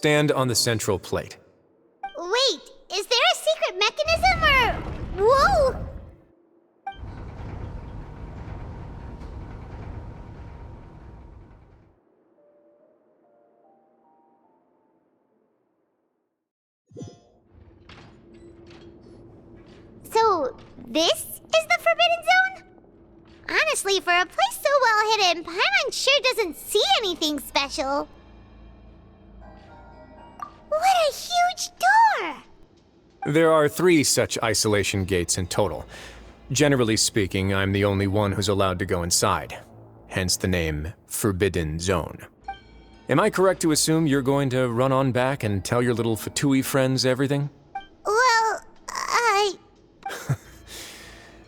stand on the central plate. Wait, is there a secret mechanism or... Whoa! So, this is the Forbidden Zone? Honestly, for a place so well hidden, Paimon sure doesn't see anything special. What a huge door! There are 3 such isolation gates in total. Generally speaking, I'm the only one who's allowed to go inside. Hence the name Forbidden Zone. Am I correct to assume you're going to run on back and tell your little Fatui friends everything? Well,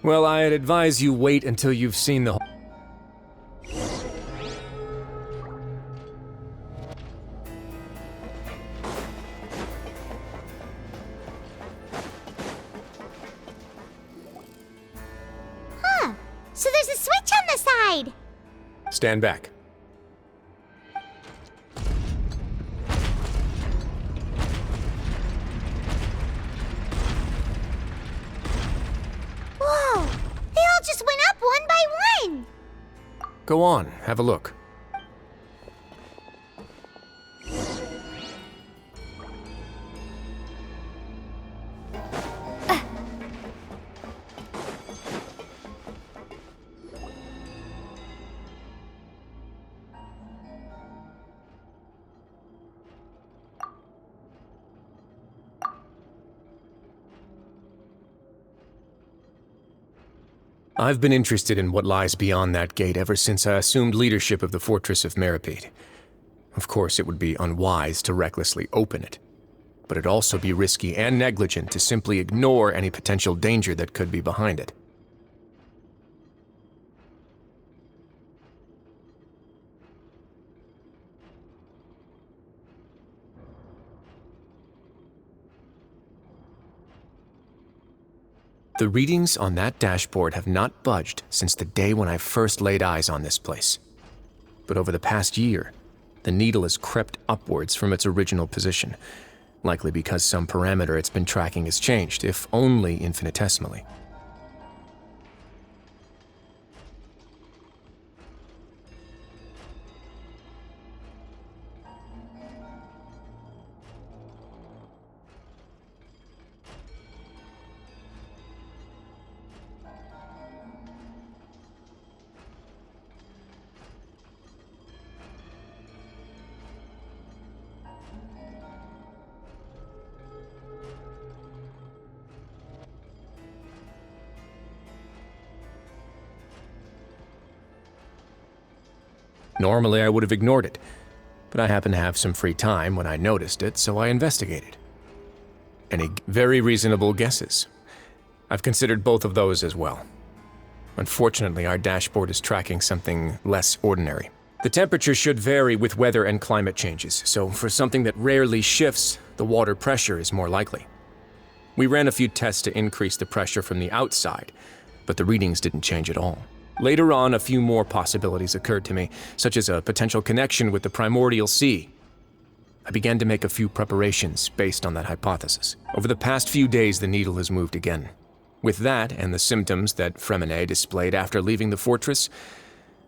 Well, I'd advise you wait until you've seen the whole... So there's a switch on the side! Stand back. Whoa! They all just went up one by one! Go on, have a look. I've been interested in what lies beyond that gate ever since I assumed leadership of the Fortress of Meripede. Of course, it would be unwise to recklessly open it, but it'd also be risky and negligent to simply ignore any potential danger that could be behind it. The readings on that dashboard have not budged since the day when I first laid eyes on this place. But over the past year, the needle has crept upwards from its original position, likely because some parameter it's been tracking has changed, if only infinitesimally. Normally, I would have ignored it, but I happened to have some free time when I noticed it, so I investigated. Any very reasonable guesses? I've considered both of those as well. Unfortunately, our dashboard is tracking something less ordinary. The temperature should vary with weather and climate changes, so for something that rarely shifts, the water pressure is more likely. We ran a few tests to increase the pressure from the outside, but the readings didn't change at all. Later on, a few more possibilities occurred to me, such as a potential connection with the primordial sea. I began to make a few preparations based on that hypothesis. Over the past few days, the needle has moved again. With that, and the symptoms that Fremine displayed after leaving the fortress,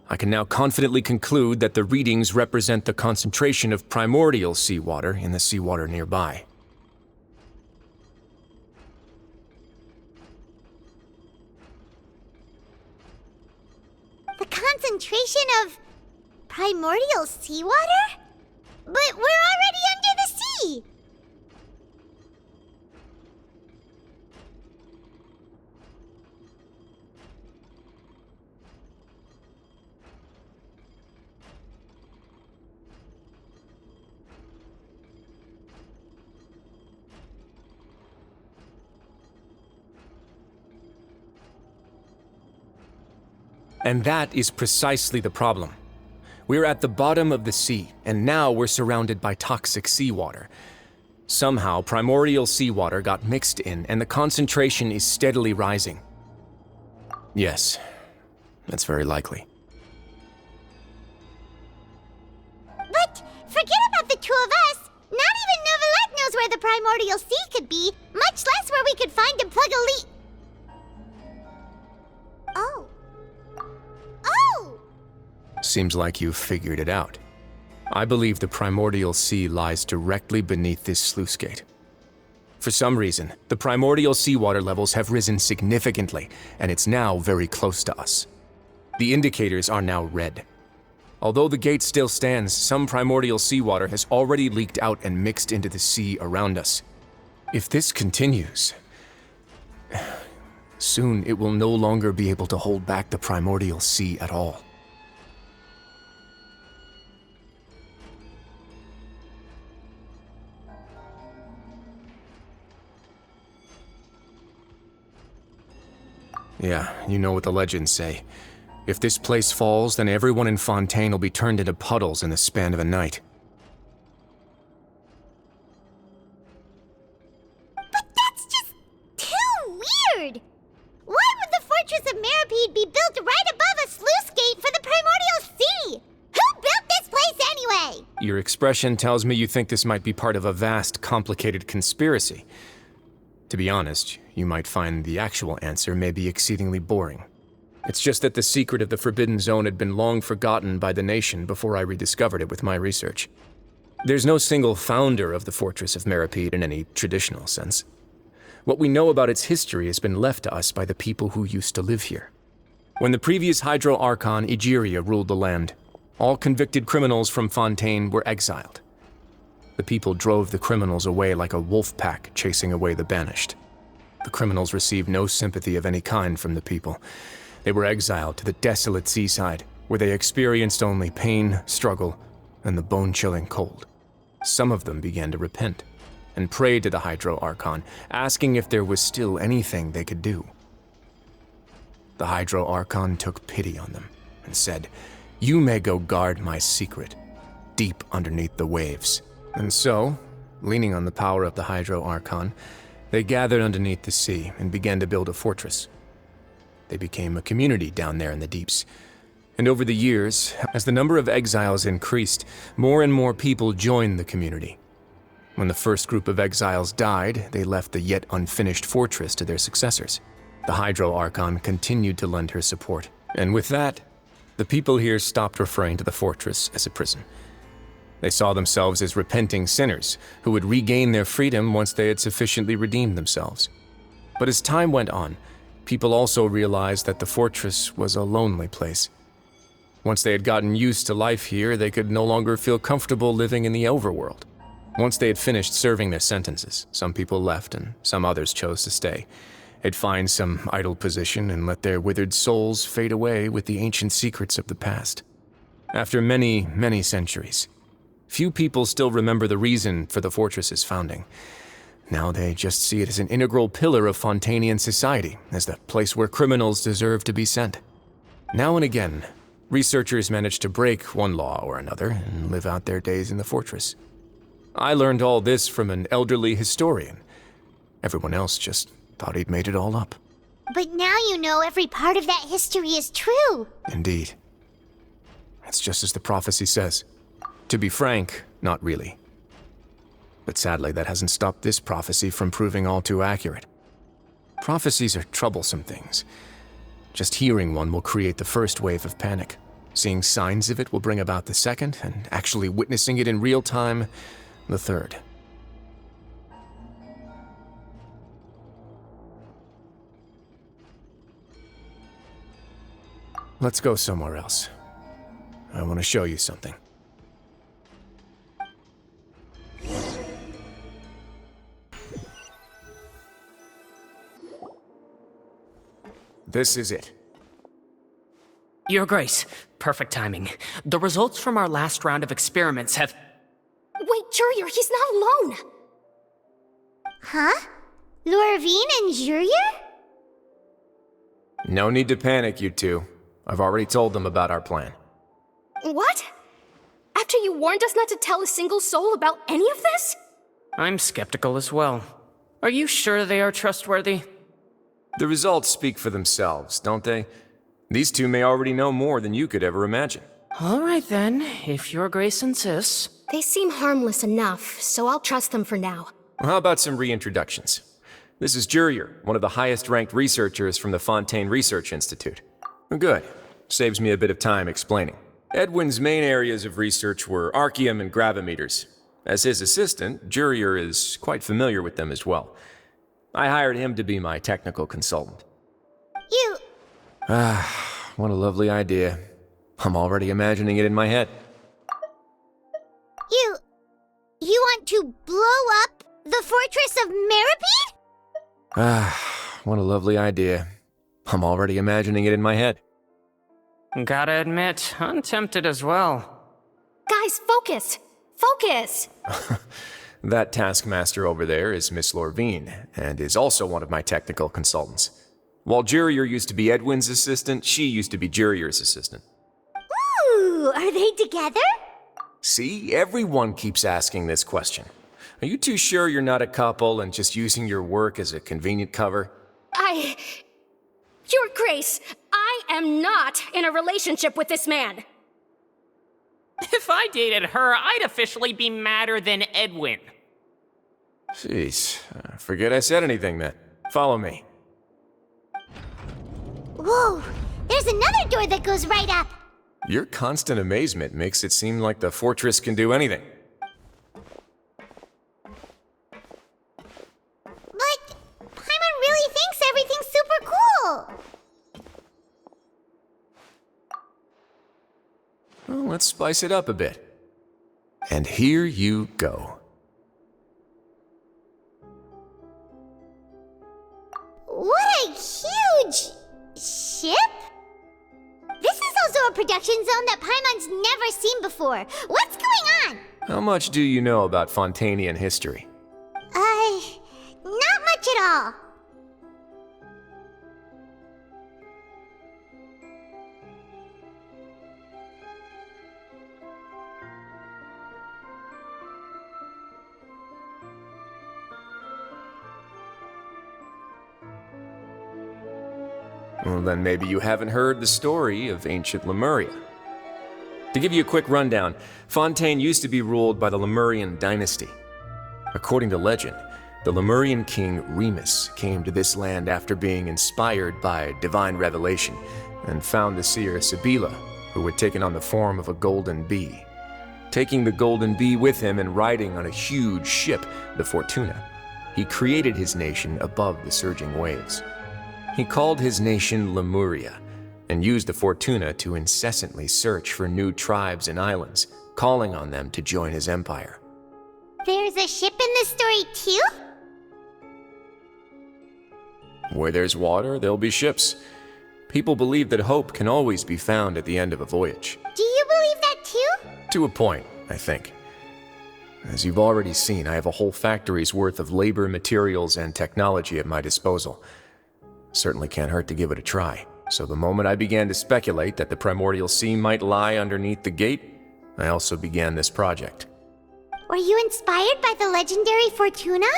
I can now confidently conclude that the readings represent the concentration of primordial seawater in the seawater nearby. The concentration of primordial seawater? But we're already under the sea! And that is precisely the problem. We're at the bottom of the sea, and now we're surrounded by toxic seawater. Somehow, primordial seawater got mixed in, and the concentration is steadily rising. Yes, that's very likely. But forget about the two of us! Not could be, much less where we could find and plug a leak. Oh. Oh! Seems like you've figured it out. I believe the primordial sea lies directly beneath this sluice gate. For some reason, the primordial seawater levels have risen significantly, and it's now very close to us. The indicators are now red. Although the gate still stands, some primordial seawater has already leaked out and mixed into the sea around us. If this continues, soon it will no longer be able to hold back the primordial sea at all. Yeah, you know what the legends say. If this place falls, then everyone in Fontaine will be turned into puddles in the span of a night. But that's just too weird! Why would the Fortress of Meripede be built right above a sluice gate for the Primordial Sea? Who built this place anyway? Your expression tells me you think this might be part of a vast, complicated conspiracy. To be honest, you might find the actual answer may be exceedingly boring. It's just that the secret of the Forbidden Zone had been long forgotten by the nation before I rediscovered it with my research. There's no single founder of the Fortress of Meripede in any traditional sense. What we know about its history has been left to us by the people who used to live here. When the previous Hydro Archon Egeria ruled the land, all convicted criminals from Fontaine were exiled. The people drove the criminals away like a wolf pack chasing away the banished. The criminals received no sympathy of any kind from the people. They were exiled to the desolate seaside, where they experienced only pain, struggle, and the bone-chilling cold. Some of them began to repent, and prayed to the Hydro Archon, asking if there was still anything they could do. The Hydro Archon took pity on them, and said, "You may go guard my secret, deep underneath the waves." And so, leaning on the power of the Hydro Archon, they gathered underneath the sea and began to build a fortress. They became a community down there in the deeps. And over the years, as the number of exiles increased, more and more people joined the community. When the first group of exiles died, they left the yet unfinished fortress to their successors. The Hydro Archon continued to lend her support, and with that, the people here stopped referring to the fortress as a prison. They saw themselves as repenting sinners who would regain their freedom once they had sufficiently redeemed themselves. But as time went on, people also realized that the fortress was a lonely place. Once they had gotten used to life here, they could no longer feel comfortable living in the overworld. Once they had finished serving their sentences, some people left and some others chose to stay. They'd find some idle position and let their withered souls fade away with the ancient secrets of the past. After many, many centuries, few people still remember the reason for the fortress's founding. Now they just see it as an integral pillar of Fontainian society, as the place where criminals deserve to be sent. Now and again, researchers manage to break one law or another and live out their days in the fortress. I learned all this from an elderly historian. Everyone else just thought he'd made it all up. But now you know every part of that history is true. Indeed. It's just as the prophecy says. To be frank, not really. But sadly, that hasn't stopped this prophecy from proving all too accurate. Prophecies are troublesome things. Just hearing one will create the first wave of panic. Seeing signs of it will bring about the second, and actually witnessing it in real time, the third. Let's go somewhere else. I want to show you something. This is it. Your Grace, perfect timing. The results from our last round of experiments have... Wait, Jurier, he's not alone! Huh? Lorvine and Jurier? No need to panic, you two. I've already told them about our plan. What? After you warned us not to tell a single soul about any of this? I'm skeptical as well. Are you sure they are trustworthy? The results speak for themselves, don't they? These two may already know more than you could ever imagine. All right then, if Your Grace insists. They seem harmless enough, so I'll trust them for now. How about some reintroductions? This is Jurier, one of the highest-ranked researchers from the Fontaine Research Institute. Good. Saves me a bit of time explaining. Edwin's main areas of research were archeum and gravimeters. As his assistant, Jurier is quite familiar with them as well. I hired him to be my technical consultant. You... What a lovely idea. I'm already imagining it in my head. You want to blow up the fortress of Meripede? What a lovely idea. I'm already imagining it in my head. Gotta admit, I'm tempted as well. Guys, focus! Focus! That taskmaster over there is Miss Lorvine, and is also one of my technical consultants. While Jurier used to be Edwin's assistant, she used to be Jurier's assistant. Ooh, are they together? See, everyone keeps asking this question. Are you too sure you're not a couple and just using your work as a convenient cover? Your Grace, I am not in a relationship with this man. If I dated her, I'd officially be madder than Edwin. Jeez, forget I said anything then. Follow me. Whoa, there's another door that goes right up. Your constant amazement makes it seem like the fortress can do anything. But Paimon really thinks everything's super cool. Well, let's spice it up a bit. And here you go. What a huge ship? This is also a production zone that Paimon's never seen before. What's going on? How much do you know about Fontainian history? Not much at all. Well, then maybe you haven't heard the story of ancient Lemuria. To give you a quick rundown, Fontaine used to be ruled by the Lemurian dynasty. According to legend, the Lemurian king Remus came to this land after being inspired by divine revelation and found the seer Sibila, who had taken on the form of a golden bee. Taking the golden bee with him and riding on a huge ship, the Fortuna, he created his nation above the surging waves. He called his nation Lemuria, and used the Fortuna to incessantly search for new tribes and islands, calling on them to join his empire. There's a ship in this story too? Where there's water, there'll be ships. People believe that hope can always be found at the end of a voyage. Do you believe that too? To a point, I think. As you've already seen, I have a whole factory's worth of labor, materials, and technology at my disposal. Certainly can't hurt to give it a try. So the moment I began to speculate that the primordial sea might lie underneath the gate, I also began this project. Were you inspired by the legendary Fortuna?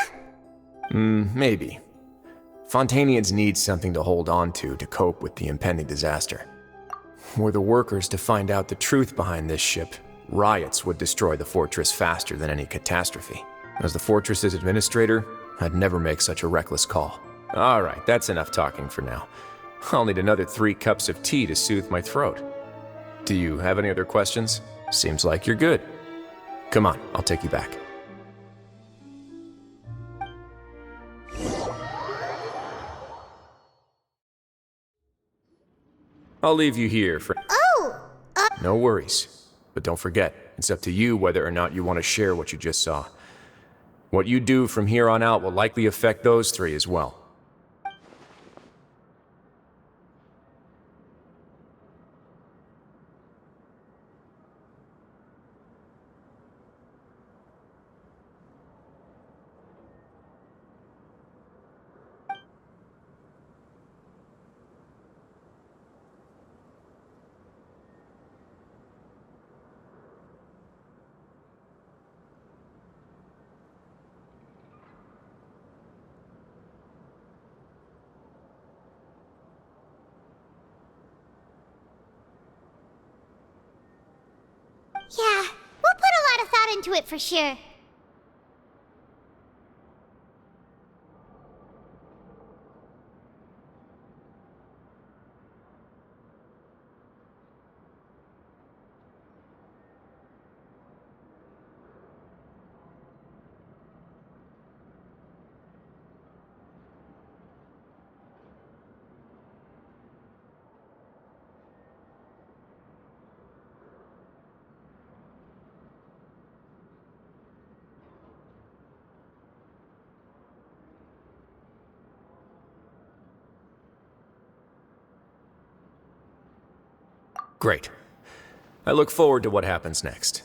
Maybe. Fontainians need something to hold on to cope with the impending disaster. Were the workers to find out the truth behind this ship, riots would destroy the fortress faster than any catastrophe. As the fortress's administrator, I'd never make such a reckless call. All right, that's enough talking for now. I'll need another 3 cups of tea to soothe my throat. Do you have any other questions? Seems like you're good. Come on, I'll take you back. I'll leave you here for... No worries. But don't forget, it's up to you whether or not you want to share what you just saw. What you do from here on out will likely affect those 3 as well. Yeah, we'll put a lot of thought into it for sure. Great. I look forward to what happens next.